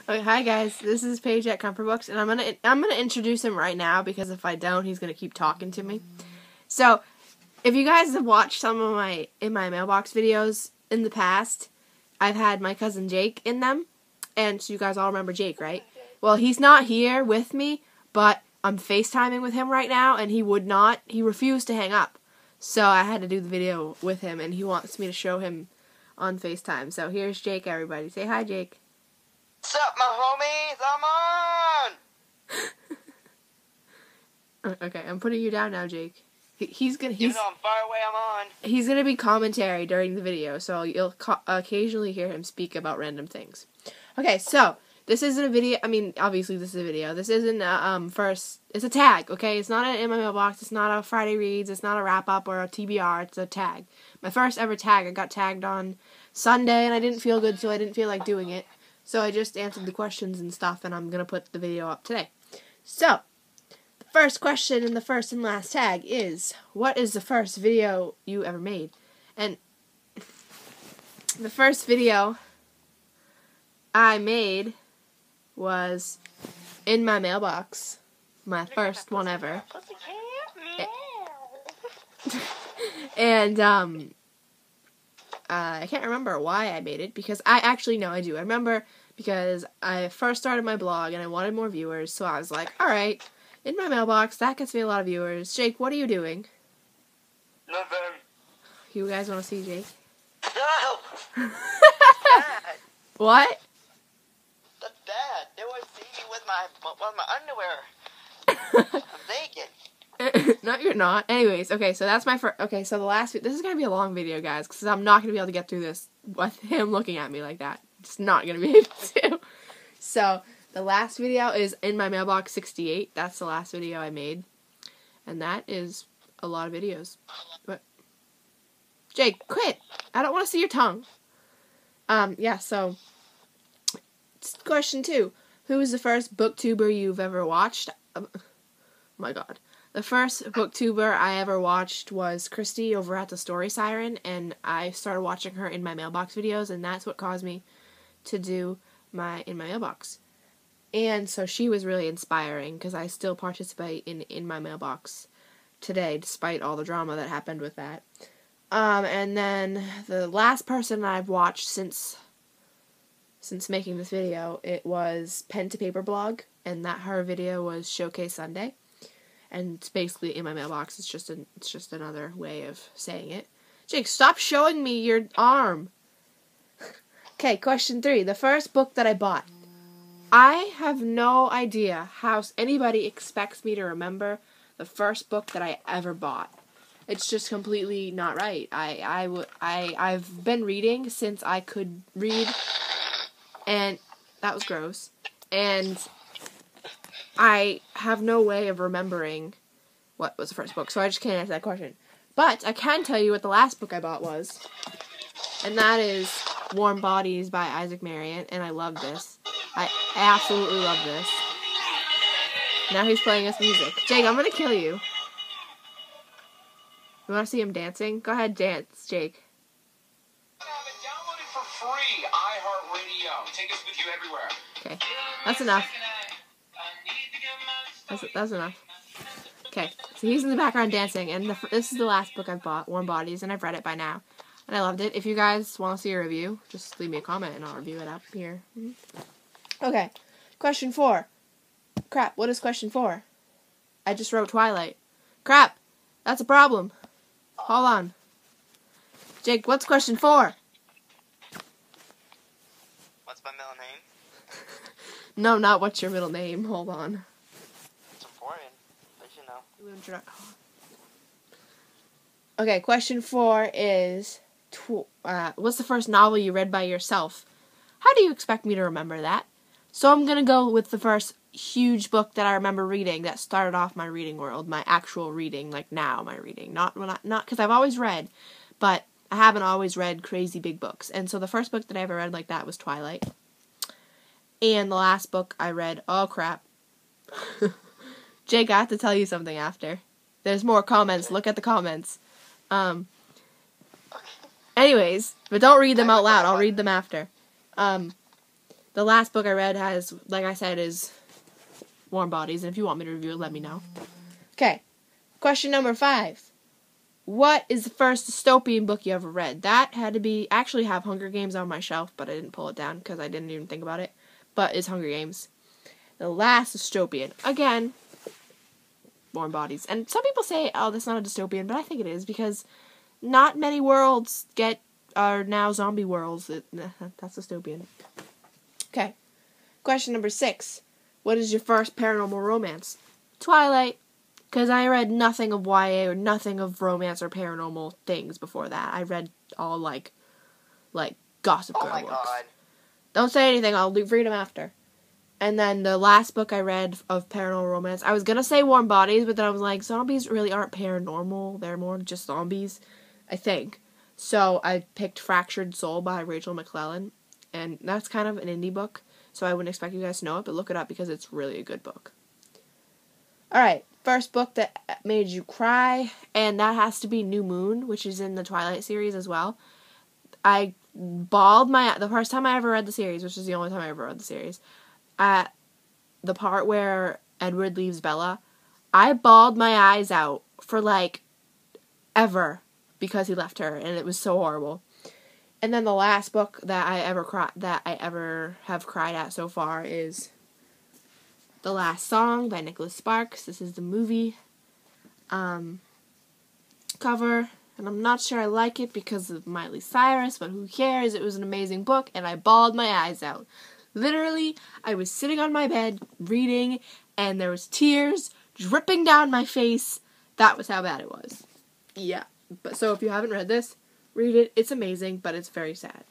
Okay, hi guys. This is Paige at Comfort Books, and I'm gonna introduce him right now because if I don't, he's gonna keep talking to me. So, if you guys have watched some of my In My Mailbox videos in the past, I've had my cousin Jake in them, and so you guys all remember Jake, right? Well, he's not here with me, but I'm FaceTiming with him right now, and he refused to hang up. So I had to do the video with him, and he wants me to show him on FaceTime. So here's Jake, everybody. Say hi, Jake. What's up, my homies? I'm on! Okay, I'm putting you down now, Jake. Even though I'm far away, I'm on. He's gonna be commentary during the video, so you'll occasionally hear him speak about random things. Okay, so this isn't a video. I mean, obviously this is a video. This isn't it's a tag. Okay, it's not an In My Mailbox. It's not a Friday Reads. It's not a wrap up or a TBR. It's a tag. My first ever tag. I got tagged on Sunday, and I didn't feel good, so I didn't feel like doing it. So I just answered the questions and stuff, and I'm gonna put the video up today. So, the first question in the first and last tag is, what is the first video you ever made? And the first video I made was In My Mailbox. My first one ever. And, I can't remember why I made it, because I do. I remember because I first started my blog and I wanted more viewers, so I was like, alright, In My Mailbox, that gets me a lot of viewers. Jake, what are you doing? Nothing. You guys want to see Jake? No! What? That's bad. They want to see me with my underwear. I'm naked. No, you're not. Anyways, okay, so that's my first. Okay, so this is gonna be a long video, guys, because I'm not gonna be able to get through this with him looking at me like that. It's not gonna be able to. So the last video is In My Mailbox 68. That's the last video I made, and that is a lot of videos. But Jake, quit! I don't want to see your tongue. Yeah. So question 2: who is the first booktuber you've ever watched? Oh my God. The first booktuber I ever watched was Christy over at the Story Siren, and I started watching her In My Mailbox videos, and that's what caused me to do my In My Mailbox. And so she was really inspiring, because I still participate in My Mailbox today, despite all the drama that happened with that. And then the last person I've watched since making this video, it was Pen to Paper Blog, and that her video was Showcase Sunday. And it's basically In My Mailbox. It's just another way of saying it. Jake, stop showing me your arm. Okay, question 3. The first book that I bought. I have no idea how anybody expects me to remember the first book that I ever bought. It's just completely not right. I've been reading since I could read, and that was gross. And I have no way of remembering what was the first book, so I just can't answer that question. But I can tell you what the last book I bought was, and that is Warm Bodies by Isaac Marion, and I love this. I absolutely love this. Now he's playing us music. Jake, I'm gonna kill you. You wanna see him dancing? Go ahead, dance, Jake. Download it for free. iHeartRadio. Take us with you everywhere. Okay, that's enough. That's enough. Okay, so he's in the background dancing, and this is the last book I've bought, Warm Bodies, and I've read it by now. And I loved it. If you guys want to see a review, just leave me a comment, and I'll review it up here. Okay, question 4. Crap, what is question 4? I just wrote Twilight. Crap, that's a problem. Hold on. Jake, what's question 4? What's my middle name? No, not what's your middle name. Hold on. It's important. I should know. Okay, question 4 is, what's the first novel you read by yourself? How do you expect me to remember that? So I'm gonna go with the first huge book that I remember reading that started off my reading world, my actual reading, like now my reading, not because I've always read, but I haven't always read crazy big books. And so the first book that I ever read like that was Twilight. And the last book I read, oh crap. Jake, I have to tell you something after. There's more comments. Look at the comments. Anyways, but don't read them out loud. I'll read them after. The last book I read has, like I said, is Warm Bodies, and if you want me to review it, let me know. Okay, question number 5. What is the first dystopian book you ever read? That had to be, actually have Hunger Games on my shelf, but I didn't pull it down because I didn't even think about it. But it's Hunger Games. The last dystopian. Again, Warm Bodies. And some people say, oh, that's not a dystopian, but I think it is because not many worlds are now zombie worlds. That's dystopian. Okay. Question number 6. What is your first paranormal romance? Twilight. Because I read nothing of YA or nothing of romance or paranormal things before that. I read all, like Gossip Girl books. God. Don't say anything. I'll read them after. And then the last book I read of paranormal romance, I was going to say Warm Bodies, but then I was like, zombies really aren't paranormal. They're more just zombies, I think. So I picked Fractured Soul by Rachel McClellan. And that's kind of an indie book. So I wouldn't expect you guys to know it, but look it up because it's really a good book. Alright. First book that made you cry, and that has to be New Moon, which is in the Twilight series as well. I bawled the first time I ever read the series, which is the only time I ever read the series, at the part where Edward leaves Bella, I bawled my eyes out for ever because he left her, and it was so horrible. And then the last book that I ever have cried at so far is The Last Song by Nicholas Sparks. This is the movie cover, and I'm not sure I like it because of Miley Cyrus, but who cares? It was an amazing book, and I bawled my eyes out. Literally, I was sitting on my bed reading, and there was tears dripping down my face. That was how bad it was. Yeah, but so if you haven't read this, read it. It's amazing, but it's very sad.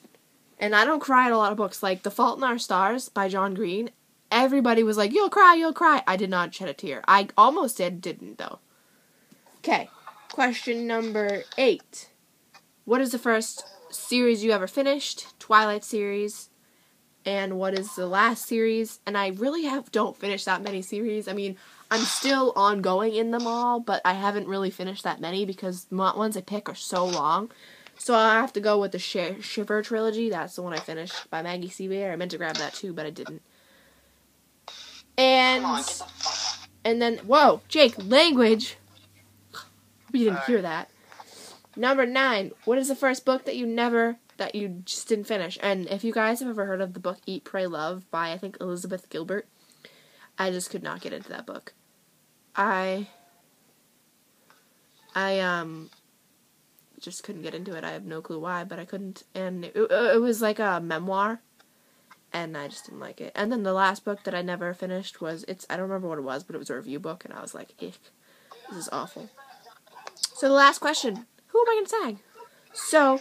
And I don't cry at a lot of books, like The Fault in Our Stars by John Green. Everybody was like, you'll cry, you'll cry. I did not shed a tear. I almost didn't, though. Okay, question number 8. What is the first series you ever finished? Twilight series. And what is the last series? And I really don't finish that many series. I mean, I'm still ongoing in them all, but I haven't really finished that many because the ones I pick are so long. So I have to go with the Shiver trilogy. That's the one I finished by Maggie Seaver. I meant to grab that too, but I didn't. And then, whoa, Jake, language. Hope you didn't hear that. Number 9. What is the first book that you just didn't finish? And if you guys have ever heard of the book Eat, Pray, Love by, I think, Elizabeth Gilbert, I just could not get into that book. I just couldn't get into it. I have no clue why, but I couldn't. And it was like a memoir. And I just didn't like it. And then the last book that I never finished was, I don't remember what it was, but it was a review book, and I was like, ick, this is awful. So the last question, who am I going to tag? So,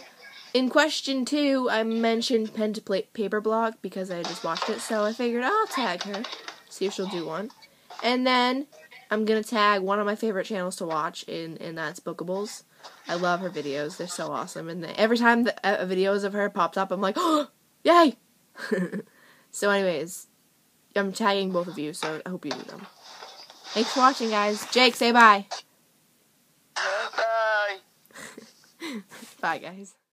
in question 2, I mentioned Pen to Paper blog, because I just watched it, so I figured I'll tag her, see if she'll do one. And then, I'm going to tag one of my favorite channels to watch, and that's Bookables. I love her videos, they're so awesome, and every time videos of her popped up, I'm like, oh, yay! So anyways, I'm tagging both of you, so I hope you do them. Thanks for watching, guys. Jake, say bye. Bye. Bye, guys.